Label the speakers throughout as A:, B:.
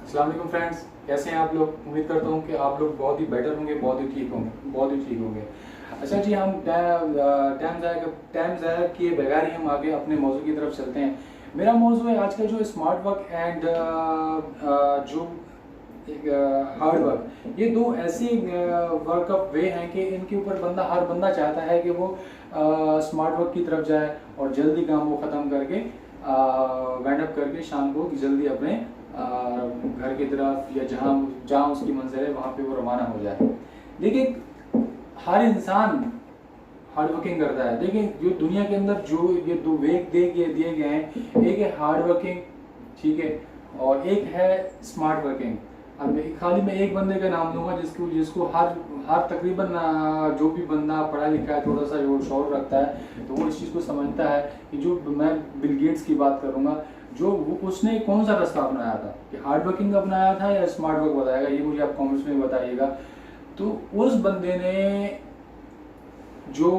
A: अस्सलाम वालेकुम फ्रेंड्स, कैसे हैं आप लोग। उम्मीद करता हूँ कि आप लोग बहुत ही बेटर होंगे, बहुत ही ठीक होंगे। अच्छा जी, हम टाइम ज़ाया किए बगैर ही हम आगे अपने मौजू की तरफ चलते हैं। मेरा मौजू है आज का जो स्मार्ट वर्क एंड जो हार्ड वर्क। ये दो ऐसी वर्क ऑफ वे हैं कि इनके ऊपर हर बंदा चाहता है कि वो स्मार्ट वर्क की तरफ जाए और जल्दी काम वो ख़त्म करके वाइंड अप करके शाम को जल्दी अपने घर की तरफ या जहाँ जहाँ उसकी मंजिल है वहाँ पे वो रवाना हो जाए। देखिए, हर इंसान हार्ड वर्किंग करता है। देखिए, जो दुनिया के अंदर जो ये दो वे दिए गए हैं, एक है हार्ड वर्किंग, ठीक है, और एक है स्मार्ट वर्किंग। अब खाली मैं एक बंदे का नाम लूंगा जिसको जिसको हर हर तकरीबन जो भी बंदा पढ़ा लिखा है, थोड़ा सा जो शौर रखता है, तो वो इस चीज़ को समझता है कि जो मैं बिल गेट्स की बात करूंगा, जो उसने कौन सा रास्ता अपनाया था कि हार्ड वर्किंग अपनाया था या स्मार्ट वर्क बताएगा, ये मुझे आप कमेंट्स में बताइएगा। तो उस बंदे ने जो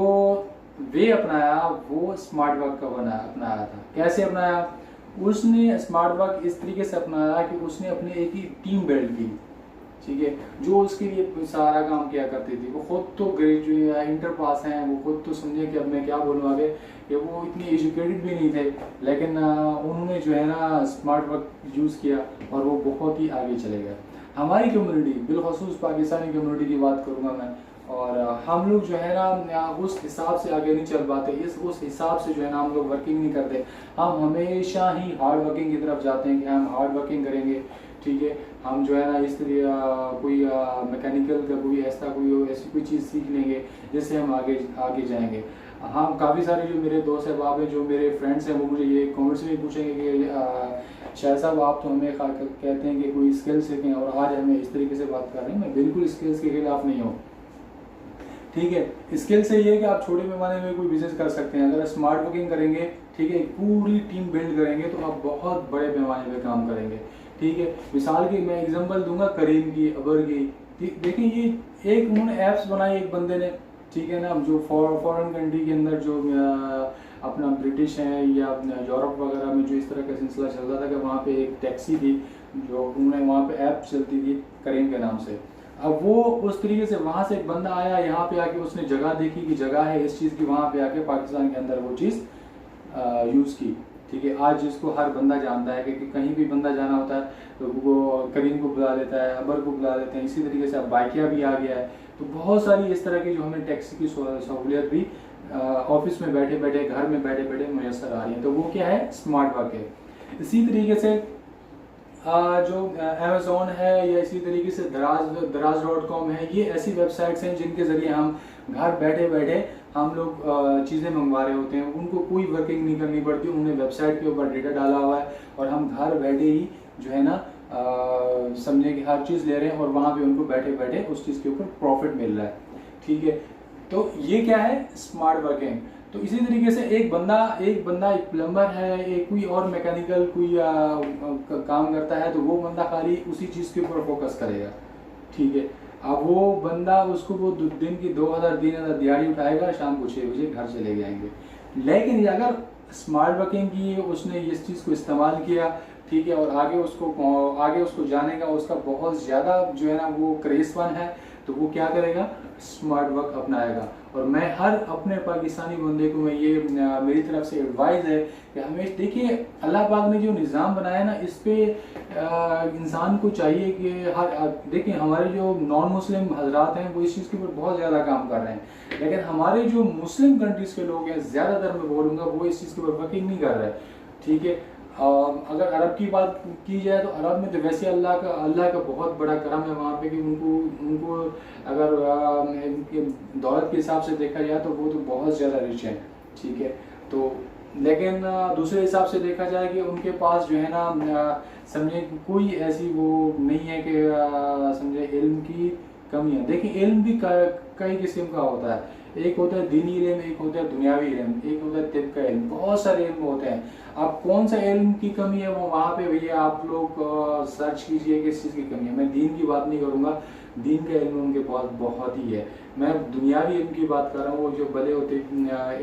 A: वे अपनाया वो स्मार्ट वर्क का अपनाया था। कैसे अपनाया? उसने स्मार्ट वर्क इस तरीके से अपनाया कि उसने अपने एक ही टीम बिल्ड की, ठीक है, जो उसके लिए सारा काम किया करती थी। वो खुद तो ग्रेजुएट इंटर पास हैं, वो खुद तो समझे कि अब मैं क्या बोलूँ आगे, कि वो इतनी एजुकेटेड भी नहीं थे, लेकिन उन्होंने जो है ना स्मार्ट वर्क यूज़ किया और वो बहुत ही आगे चले गए। हमारी कम्युनिटी, बिलखसूस पाकिस्तानी कम्युनिटी की बात करूँगा मैं, और हम लोग जो है ना उस हिसाब से आगे नहीं चल पाते, उस हिसाब से जो है ना हम लोग वर्किंग नहीं करते। हम हमेशा ही हार्ड वर्किंग की तरफ जाते हैं कि हम हार्ड वर्किंग करेंगे, ठीक है, हम जो है ना इस तरह कोई मैकेनिकल का कोई ऐसी कोई चीज़ सीख लेंगे जिससे हम आगे आगे जाएंगे। हाँ, काफ़ी सारे जो मेरे दोस्त अहबाब हैं, जो मेरे फ्रेंड्स हैं, वो मुझे ये कमेंट्स में पूछेंगे कि शायद साहब आप तो हमें कहते हैं कि कोई स्किल सीखें और आज हमें इस तरीके से बात कर रहे हैं। मैं बिल्कुल स्किल्स के खिलाफ नहीं हूँ, ठीक है। स्किल से ये है कि आप छोटे पैमाने में कोई बिजनेस कर सकते हैं। अगर स्मार्ट वर्किंग करेंगे, ठीक है, पूरी टीम बिल्ड करेंगे, तो आप बहुत बड़े पैमाने पे काम करेंगे, ठीक है। मिसाल की मैं एग्जांपल दूंगा करीम की, अबर की। देखिए, ये एक उन्होंने ऐप्स बनाई एक बंदे ने, ठीक है ना, जो फॉरेन कंट्री के अंदर जो अपना ब्रिटिश है या यूरोप वगैरह में जो इस तरह का सिलसिला चल रहा था कि वहाँ पे एक टैक्सी थी, जो उन्होंने वहाँ पे ऐप चलती थी करीम के नाम से। अब वो उस तरीके से वहाँ से एक बंदा आया, यहाँ पे आके उसने जगह देखी कि जगह है इस चीज़ की, वहाँ पे आके पाकिस्तान के अंदर वो चीज़ यूज़ की, ठीक है। आज जिसको हर बंदा जानता है कि कहीं भी बंदा जाना होता है तो वो करीम को बुला लेता है, अबर को बुला लेते हैं। इसी तरीके से अब बाइकिया भी आ गया है। तो बहुत सारी इस तरह की जो हमें टैक्सी की सहूलियत भी ऑफिस में बैठे बैठे, घर में बैठे बैठे मैसर आ रही है। तो वो क्या है? स्मार्ट वर्क है। इसी तरीके से जो अमेज़ॉन है या इसी तरीके से दराज.com है, ये ऐसी वेबसाइट्स हैं जिनके ज़रिए हम घर बैठे बैठे हम लोग चीज़ें मंगवा रहे होते हैं। उनको कोई वर्किंग नहीं करनी पड़ती, उन्हें वेबसाइट के ऊपर डेटा डाला हुआ है और हम घर बैठे ही जो है ना समझे कि हर चीज़ ले रहे हैं और वहाँ पे उनको बैठे बैठे उस चीज़ के ऊपर प्रॉफिट मिल रहा है, ठीक है। तो ये क्या है? Smart working. तो इसी तरीके से एक बंदा एक प्लम्बर है, एक कोई और मैकेनिकल कोई काम करता है, तो वो बंदा खाली उसी चीज़ के ऊपर फोकस करेगा, ठीक है। अब वो बंदा उसको वो दिन की 2000-3000 दिहाड़ी उठाएगा, शाम को 6 बजे घर चले जाएंगे। लेकिन अगर स्मार्ट वर्किंग की उसने इस चीज़ को इस्तेमाल किया, ठीक है, और आगे उसको जाने का उसका बहुत ज़्यादा जो है ना वो क्रेज़ है, तो वो क्या करेगा? स्मार्ट वर्क अपनाएगा। और मैं हर अपने पाकिस्तानी बंदे को मैं ये मेरी तरफ से एडवाइस है कि हमें देखिए, अल्लाह पाक ने जो निज़ाम बनाया ना, इस पे इंसान को चाहिए कि देखिए, हमारे जो नॉन मुस्लिम हजरात हैं वो इस चीज़ के ऊपर बहुत ज़्यादा काम कर रहे हैं, लेकिन हमारे जो मुस्लिम कंट्रीज़ के लोग हैं, ज़्यादातर मैं बोलूँगा, वो इस चीज़ के ऊपर वर्किंग नहीं कर रहे, ठीक है। अगर अरब की बात की जाए तो अरब में तो वैसे अल्लाह का बहुत बड़ा करम है वहाँ पे कि उनको अगर इनके दौलत के हिसाब से देखा जाए तो वो तो बहुत ज़्यादा रिच हैं, ठीक है। तो लेकिन दूसरे हिसाब से देखा जाए कि उनके पास जो है ना समझे कोई ऐसी वो नहीं है कि समझे इल्म की कमी है। देखिए, इल्म भी कई किस्म का होता है। एक होता है दीनी इल्म, एक होता है दुनियावी इल्म, एक होता है तिब का इल्म, बहुत सारे इल्म होते हैं। अब कौन सा इल्म की कमी है वो वहाँ पे भैया आप लोग सर्च कीजिए किस चीज़ की कमी है। मैं दीन की बात नहीं करूँगा, दीन का इल्म उनके पास बहुत ही है। मैं दुनियावी इल्म की बात कर रहा हूँ, वो जो भले होते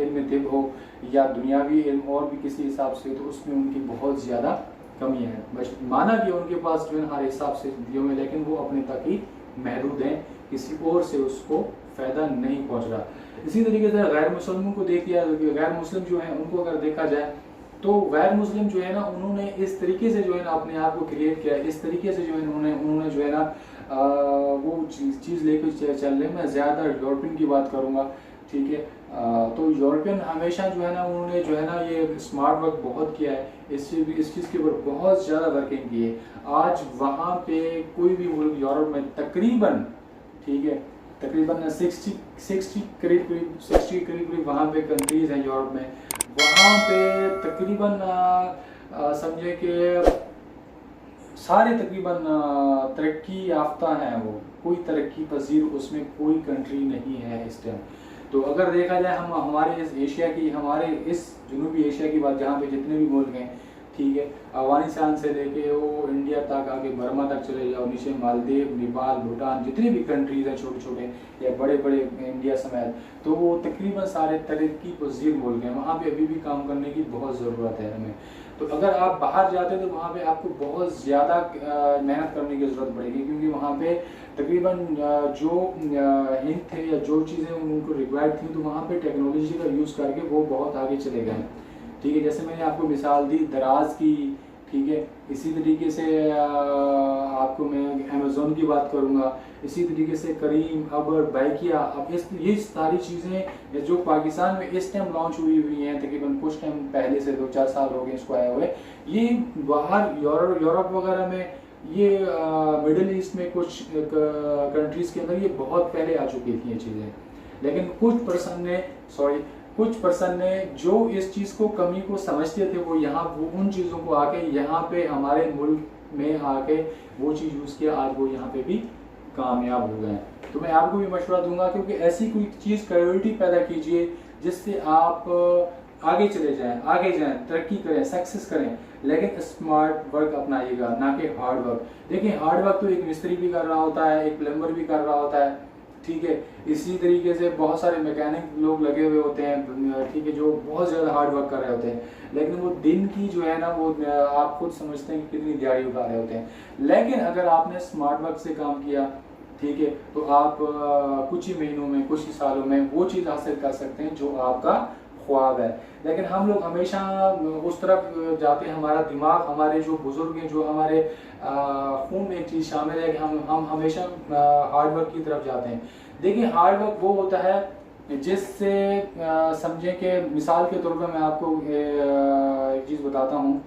A: इल्म तिब हो या दुनियावी इल्म और भी किसी हिसाब से, तो उसमें उनकी बहुत ज़्यादा कमी है। बस माना कि उनके पास जो है हर हिसाब से दियों में, लेकिन वो अपने तक ही महदूद हैं, किसी और से उसको फ़ायदा नहीं पहुंच रहा। इसी तरीके से गैर मुस्लिमों को देखिए, गैर मुस्लिम जो हैं उनको अगर देखा जाए तो गैर मुस्लिम जो है ना उन्होंने इस तरीके से जो है ना अपने आप को क्रिएट किया, इस तरीके से जो है उन्होंने जो है ना वो चीज़ लेकर चल रहे। मैं ज़्यादा यूरोपियन की बात करूँगा, ठीक है। तो यूरोपियन हमेशा जो है ना उन्होंने जो है ना ये स्मार्ट वर्क बहुत किया है, इस चीज़ के ऊपर बहुत ज़्यादा वर्किंग की है। आज वहाँ पे कोई भी मुल्क यूरोप में तकरीबन, ठीक है, तकरीबन 60 करीब वहाँ पे कंट्रीज़ हैं यूरोप में, वहाँ पे तकरीबन समझे कि सारे तकरीबन तरक्की याफ्ता हैं, वो कोई तरक्की पजीर उसमें कोई कंट्री नहीं है इस टाइम। तो अगर देखा जाए हम हमारे इस एशिया की, हमारे इस जनूबी एशिया की बात, जहाँ पे जितने भी मुल्क हैं, ठीक है, अफगानिस्तान से लेके वो इंडिया तक, आगे बर्मा तक चले जाओ, नीचे मालदीव, नेपाल, भूटान, जितने भी कंट्रीज हैं छोटे छोटे या बड़े बड़े इंडिया समेत, तो वो तकरीबन सारे तरक्की पजीर मुल्क हैं। वहाँ पे अभी भी काम करने की बहुत ज़रूरत है हमें। तो अगर आप बाहर जाते तो वहाँ पे आपको बहुत ज़्यादा मेहनत करने की ज़रूरत पड़ेगी, क्योंकि वहाँ पे तकरीबन जो हिंट थे या जो चीज़ें उनको रिक्वायर्ड थी, तो वहाँ पे टेक्नोलॉजी का यूज़ करके वो बहुत आगे चले गए, ठीक है। जैसे मैंने आपको मिसाल दी दराज की, ठीक है। इसी तरीके से आपको मैं अमेज़ोन की बात करूँगा, इसी तरीके से करीम, अबर, बाइकिया। अब ये सारी चीज़ें जो पाकिस्तान में इस टाइम लॉन्च हुई हैं, तकरीबन कुछ टाइम पहले से 2-4 साल हो गए इसको आए हुए, ये बाहर यूरोप वगैरह में, ये मिडिल ईस्ट में कुछ कंट्रीज़ के अंदर ये बहुत पहले आ चुकी थी ये चीज़ें। लेकिन कुछ पर्सन ने जो इस चीज़ को कमी को समझते थे, वो उन चीज़ों को आके यहाँ पे हमारे मुल्क में आके वो चीज़ यूज़ किया, आज वो यहाँ पे भी कामयाब हो गए। तो मैं आपको भी मशवरा दूंगा, क्योंकि ऐसी कोई चीज़ प्रायोरिटी पैदा कीजिए जिससे आप आगे चले जाएं, तरक्की करें, सक्सेस करें, लेकिन स्मार्ट वर्क अपनाइएगा, ना कि हार्ड वर्क। देखिए हार्ड वर्क तो एक मिस्त्री भी कर रहा होता है, एक प्लम्बर भी कर रहा होता है, ठीक है। इसी तरीके से बहुत सारे मैकेनिक लोग लगे हुए होते हैं, ठीक है, जो बहुत ज़्यादा हार्ड वर्क कर रहे होते हैं, लेकिन वो दिन की जो है ना वो आप खुद समझते हैं कि कितनी दिहाड़ी उठा रहे होते हैं। लेकिन अगर आपने स्मार्ट वर्क से काम किया, ठीक है, तो आप कुछ ही महीनों में, कुछ ही सालों में वो चीज़ हासिल कर सकते हैं जो आपका ख्वाब है। लेकिन हम लोग हमेशा उस तरफ जाते हैं, हमारा दिमाग, हमारे जो बुजुर्ग हैं, जो हमारे खून में एक चीज़ शामिल है कि हम हमेशा हार्ड वर्क की तरफ जाते हैं। देखिए हार्ड वर्क वो होता है जिससे समझें कि मिसाल के तौर पर मैं आपको एक चीज़ बताता हूँ,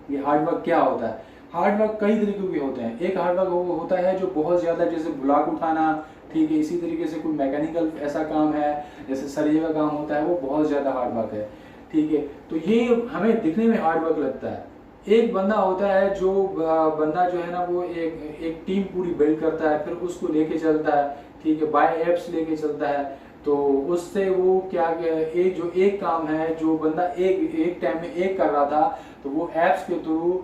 A: ये हार्ड वर्क क्या होता है। हार्ड वर्क कई तरीके के होते हैं। एक हार्ड वर्क वो होता है जो बहुत ज़्यादा, जैसे ब्लॉक उठाना, ठीक है, इसी तरीके से कोई मैकेनिकल ऐसा काम है, जैसे सरिये का काम होता है, वो बहुत ज़्यादा हार्ड वर्क है, ठीक है। तो ये हमें दिखने में हार्ड वर्क लगता है। एक बंदा होता है जो बंदा जो है ना वो एक टीम पूरी बिल्ड करता है, फिर उसको लेके चलता है, ठीक है, बाय एप्स लेके चलता है। तो उससे वो क्या, एक काम है जो बंदा एक टाइम में एक कर रहा था, तो वो एप्स के थ्रू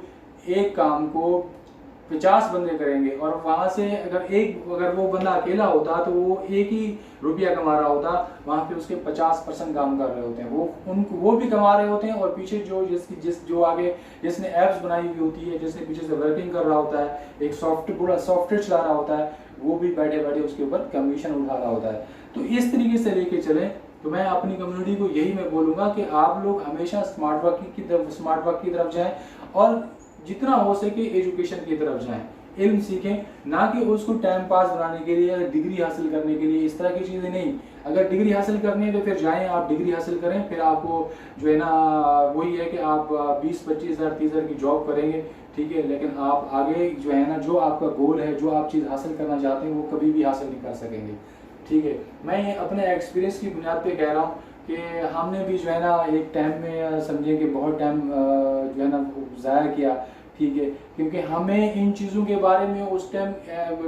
A: एक काम को 50 बंदे करेंगे, और वहां से अगर वो बंदा अकेला होता तो वो एक ही रुपया कमा रहा होता, वहां पे उसके 50% काम कर रहे होते हैं, वो भी कमा रहे होते हैं, और पीछे जो आगे जिसने एप्स बनाई हुई होती है, जिसने पीछे से वर्किंग कर रहा होता है, एक पूरा सॉफ्टवेयर चला रहा होता है, वो भी बैठे बैठे उसके ऊपर कमीशन उठा रहा होता है। तो इस तरीके से लेके चलें। तो मैं अपनी कम्युनिटी को यही मैं बोलूँगा कि आप लोग हमेशा स्मार्ट वर्क की तरफ जाएं, और जितना हो सके एजुकेशन की तरफ जाएं, इल्म सीखें, ना कि उसको टाइम पास बनाने के लिए या डिग्री हासिल करने के लिए, इस तरह की चीज़ें नहीं। अगर डिग्री हासिल करनी है तो फिर जाएं, आप डिग्री हासिल करें, फिर आपको जो है ना वही है कि आप 20-25 हज़ार 30 हज़ार की जॉब करेंगे, ठीक है, लेकिन आप आगे जो है ना, जो आपका गोल है, जो आप चीज़ हासिल करना चाहते हैं, वो कभी भी हासिल नहीं कर सकेंगे, ठीक है। मैं ये अपने एक्सपीरियंस की बुनियाद पे कह रहा हूँ कि हमने भी जो है ना एक टाइम में समझे कि बहुत टाइम जो है ना ज़ाया किया, ठीक है, क्योंकि हमें इन चीज़ों के बारे में उस टाइम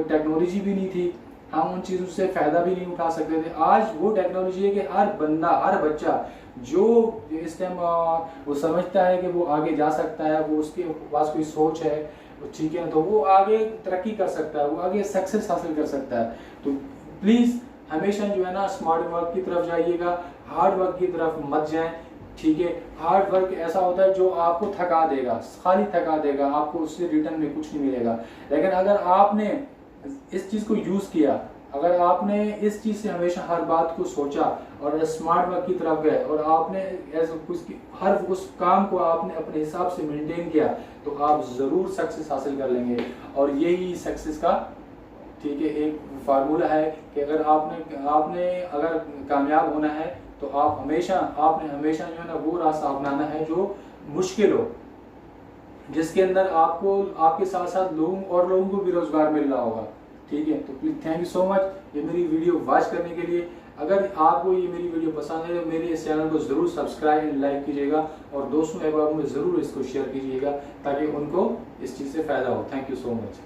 A: टेक्नोलॉजी भी नहीं थी, हम उन चीज़ों से फ़ायदा भी नहीं उठा सकते थे। आज वो टेक्नोलॉजी है कि हर बंदा, हर बच्चा जो इस टाइम वो समझता है कि वो आगे जा सकता है, वो उसके पास कोई सोच है, ठीक है, तो वो आगे तरक्की कर सकता है, वो आगे सक्सेस हासिल कर सकता है। तो प्लीज़ हमेशा जो है ना स्मार्ट वर्क की तरफ जाइएगा, हार्ड वर्क की तरफ मत जाएं। ठीक है। हार्ड वर्क ऐसा होता है जो आपको थका देगा, खाली थका देगा, आपको उससे रिटर्न में कुछ नहीं मिलेगा। लेकिन अगर आपने इस चीज़ को यूज़ किया, अगर आपने इस चीज़ से हमेशा हर बात को सोचा और स्मार्ट वर्क की तरफ गए और आपने हर उस काम को आपने अपने हिसाब से मेंटेन किया, तो आप ज़रूर सक्सेस हासिल कर लेंगे। और यही सक्सेस का, ठीक है, एक फार्मूला है कि अगर आपने अगर कामयाब होना है तो आपने हमेशा जो है ना वो रास्ता अपनाना है जो मुश्किल हो, जिसके अंदर आपको आपके साथ साथ लोगों को भी रोजगार मिल रहा होगा। ठीक है, तो please thank you so much ये मेरी वीडियो वॉच करने के लिए। अगर आपको ये मेरी वीडियो पसंद है तो मेरे इस चैनल को जरूर सब्सक्राइब एंड लाइक कीजिएगा और दोस्तों अहबाब में जरूर इसको शेयर कीजिएगा ताकि उनको इस चीज़ से फायदा हो। Thank you so much.